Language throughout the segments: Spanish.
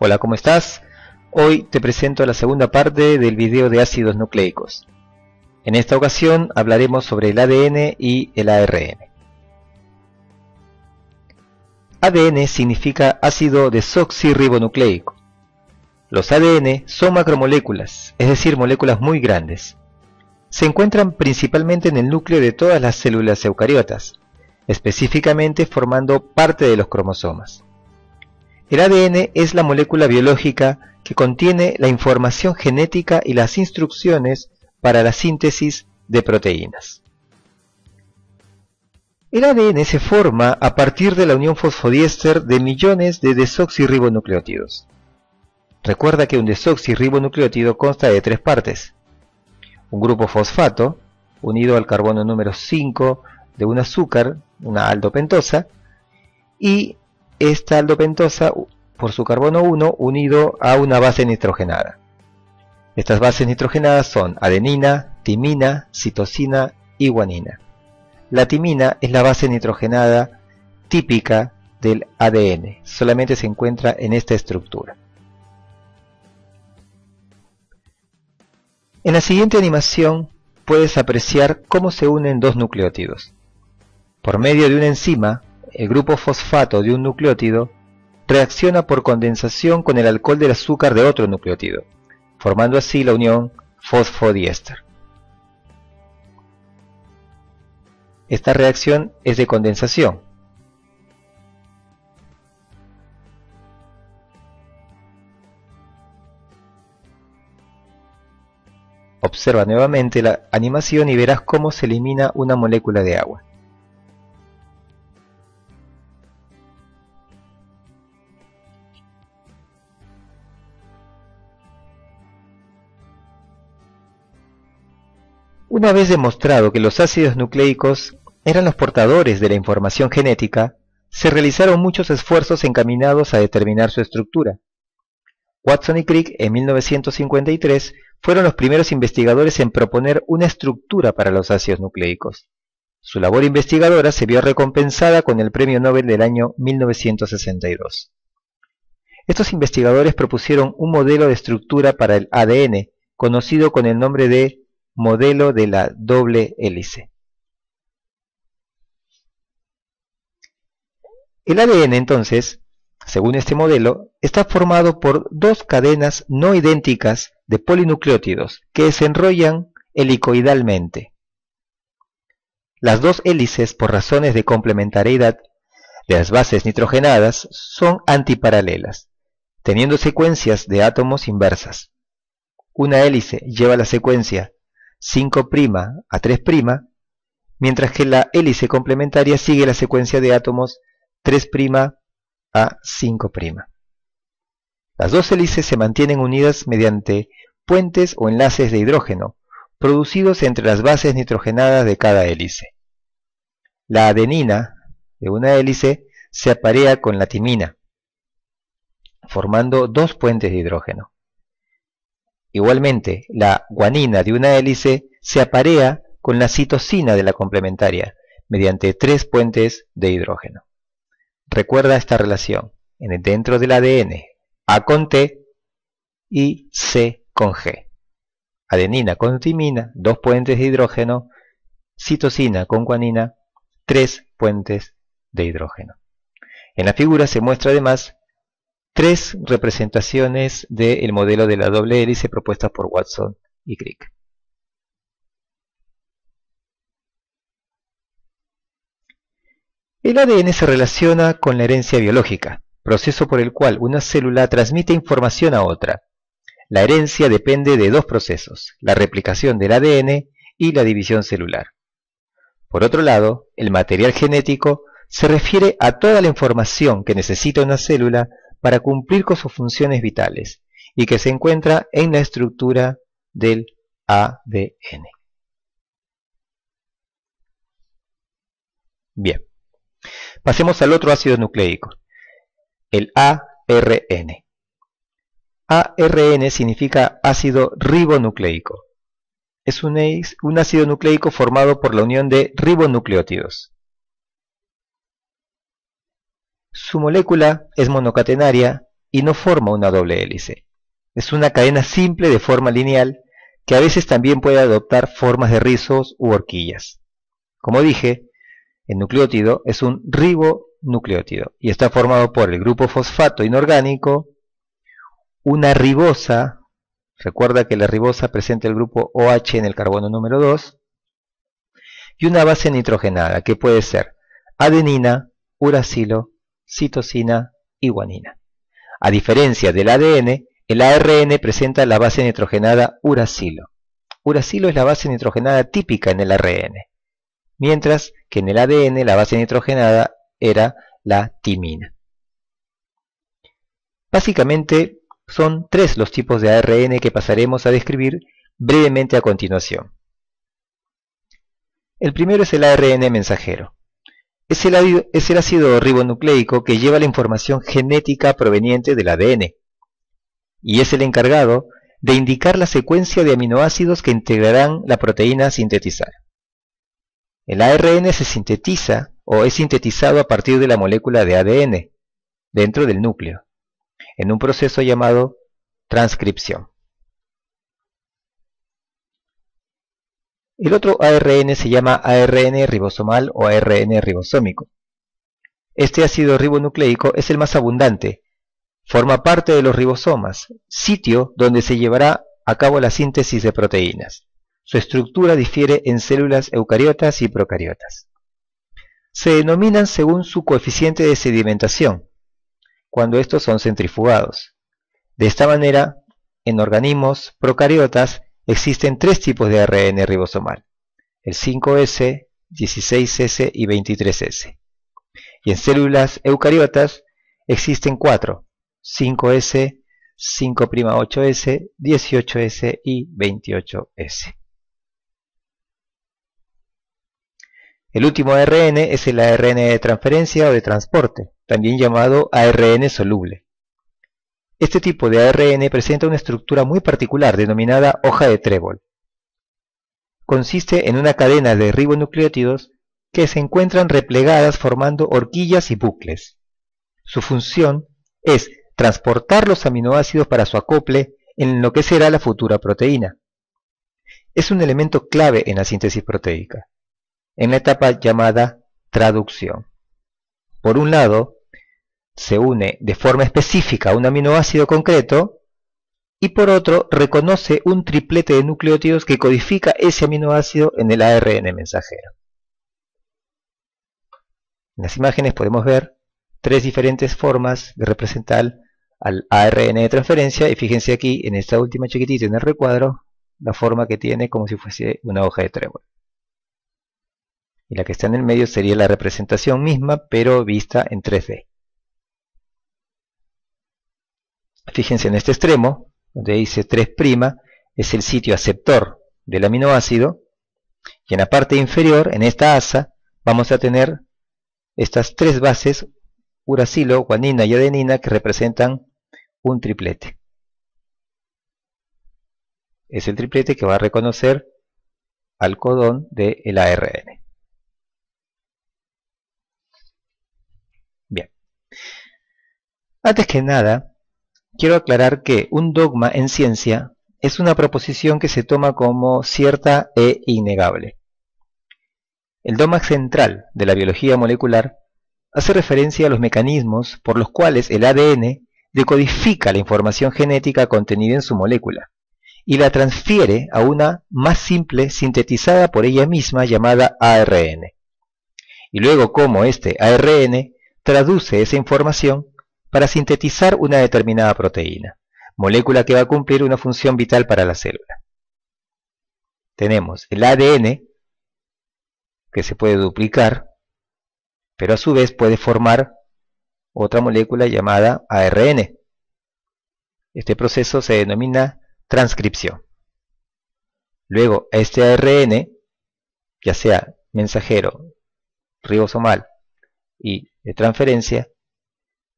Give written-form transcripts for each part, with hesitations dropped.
Hola, ¿cómo estás? Hoy te presento la segunda parte del video de ácidos nucleicos. En esta ocasión hablaremos sobre el ADN y el ARN. ADN significa ácido desoxirribonucleico. Los ADN son macromoléculas, es decir, moléculas muy grandes. Se encuentran principalmente en el núcleo de todas las células eucariotas, específicamente formando parte de los cromosomas. El ADN es la molécula biológica que contiene la información genética y las instrucciones para la síntesis de proteínas. El ADN se forma a partir de la unión fosfodiéster de millones de desoxirribonucleótidos. Recuerda que un desoxirribonucleótido consta de tres partes: un grupo fosfato, unido al carbono número 5 de un azúcar, una aldopentosa, y esta aldopentosa, por su carbono 1, unido a una base nitrogenada. Estas bases nitrogenadas son adenina, timina, citosina y guanina. La timina es la base nitrogenada típica del ADN, solamente se encuentra en esta estructura. En la siguiente animación puedes apreciar cómo se unen dos nucleótidos. Por medio de una enzima, el grupo fosfato de un nucleótido reacciona por condensación con el alcohol del azúcar de otro nucleótido, formando así la unión fosfodiéster. Esta reacción es de condensación. Observa nuevamente la animación y verás cómo se elimina una molécula de agua. Una vez demostrado que los ácidos nucleicos eran los portadores de la información genética, se realizaron muchos esfuerzos encaminados a determinar su estructura. Watson y Crick en 1953 fueron los primeros investigadores en proponer una estructura para los ácidos nucleicos. Su labor investigadora se vio recompensada con el Premio Nobel del año 1962. Estos investigadores propusieron un modelo de estructura para el ADN, conocido con el nombre de modelo de la doble hélice. El ADN, entonces, según este modelo, está formado por dos cadenas no idénticas de polinucleótidos que se enrollan helicoidalmente. Las dos hélices, por razones de complementariedad de las bases nitrogenadas, son antiparalelas, teniendo secuencias de átomos inversas. Una hélice lleva la secuencia 5' a 3', mientras que la hélice complementaria sigue la secuencia de átomos 3' a 5'. Las dos hélices se mantienen unidas mediante puentes o enlaces de hidrógeno, producidos entre las bases nitrogenadas de cada hélice. La adenina de una hélice se aparea con la timina, formando dos puentes de hidrógeno. Igualmente, la guanina de una hélice se aparea con la citosina de la complementaria, mediante tres puentes de hidrógeno. Recuerda esta relación dentro del ADN: A con T y C con G. Adenina con timina, dos puentes de hidrógeno; citosina con guanina, tres puentes de hidrógeno. En la figura se muestra además tres representaciones del modelo de la doble hélice propuestas por Watson y Crick. El ADN se relaciona con la herencia biológica, proceso por el cual una célula transmite información a otra. La herencia depende de dos procesos: la replicación del ADN y la división celular. Por otro lado, el material genético se refiere a toda la información que necesita una célula para cumplir con sus funciones vitales y que se encuentra en la estructura del ADN. Bien, pasemos al otro ácido nucleico, el ARN. ARN significa ácido ribonucleico. Es un ácido nucleico formado por la unión de ribonucleótidos. Su molécula es monocatenaria y no forma una doble hélice. Es una cadena simple de forma lineal que a veces también puede adoptar formas de rizos u horquillas. Como dije, el nucleótido es un ribonucleótido y está formado por el grupo fosfato inorgánico, una ribosa, recuerda que la ribosa presenta el grupo OH en el carbono número 2, y una base nitrogenada que puede ser adenina, uracilo, citosina y guanina. A diferencia del ADN, el ARN presenta la base nitrogenada uracilo. Uracilo es la base nitrogenada típica en el ARN, mientras que en el ADN la base nitrogenada era la timina. Básicamente son 3 los tipos de ARN que pasaremos a describir brevemente a continuación. El primero es el ARN mensajero. Es el ácido ribonucleico que lleva la información genética proveniente del ADN y es el encargado de indicar la secuencia de aminoácidos que integrarán la proteína a sintetizar. El ARN se sintetiza o es sintetizado a partir de la molécula de ADN dentro del núcleo, en un proceso llamado transcripción. El otro ARN se llama ARN ribosomal o ARN ribosómico. Este ácido ribonucleico es el más abundante, forma parte de los ribosomas, sitio donde se llevará a cabo la síntesis de proteínas. Su estructura difiere en células eucariotas y procariotas. Se denominan según su coeficiente de sedimentación, cuando estos son centrifugados. De esta manera, en organismos procariotas existen 3 tipos de ARN ribosomal, el 5S, 16S y 23S. Y en células eucariotas existen 4, 5S, 5'8S, 18S y 28S. El último ARN es el ARN de transferencia o de transporte, también llamado ARN soluble. Este tipo de ARN presenta una estructura muy particular denominada hoja de trébol. Consiste en una cadena de ribonucleótidos que se encuentran replegadas formando horquillas y bucles. Su función es transportar los aminoácidos para su acople en lo que será la futura proteína. Es un elemento clave en la síntesis proteica, en la etapa llamada traducción. Por un lado, se une de forma específica a un aminoácido concreto y por otro reconoce un triplete de nucleótidos que codifica ese aminoácido en el ARN mensajero. En las imágenes podemos ver 3 diferentes formas de representar al ARN de transferencia y fíjense aquí en esta última chiquitita en el recuadro la forma que tiene como si fuese una hoja de trébol. Y la que está en el medio sería la representación misma pero vista en 3D. Fíjense en este extremo, donde dice 3', es el sitio aceptor del aminoácido, y en la parte inferior, en esta asa, vamos a tener estas 3 bases, uracilo, guanina y adenina, que representan un triplete. Es el triplete que va a reconocer al codón del ARN. Bien. Antes que nada, quiero aclarar que un dogma en ciencia es una proposición que se toma como cierta e innegable. El dogma central de la biología molecular hace referencia a los mecanismos por los cuales el ADN decodifica la información genética contenida en su molécula y la transfiere a una más simple sintetizada por ella misma llamada ARN. Y luego cómo este ARN traduce esa información para sintetizar una determinada proteína, molécula que va a cumplir una función vital para la célula. Tenemos el ADN, que se puede duplicar, pero a su vez puede formar otra molécula llamada ARN. Este proceso se denomina transcripción. Luego, este ARN, ya sea mensajero, ribosomal y de transferencia,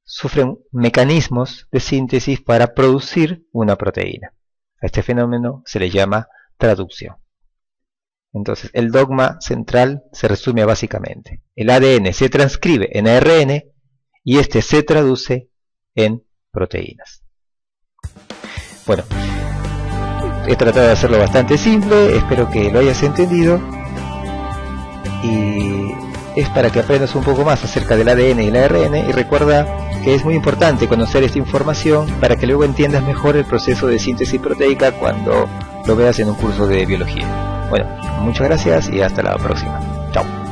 sufren mecanismos de síntesis para producir una proteína. A este fenómeno se le llama traducción. Entonces, el dogma central se resume básicamente: el ADN se transcribe en ARN y este se traduce en proteína. proteínas. Bueno, he tratado de hacerlo bastante simple, espero que lo hayas entendido, y es para que aprendas un poco más acerca del ADN y el ARN, y recuerda que es muy importante conocer esta información para que luego entiendas mejor el proceso de síntesis proteica cuando lo veas en un curso de biología. Bueno, muchas gracias y hasta la próxima. Chao.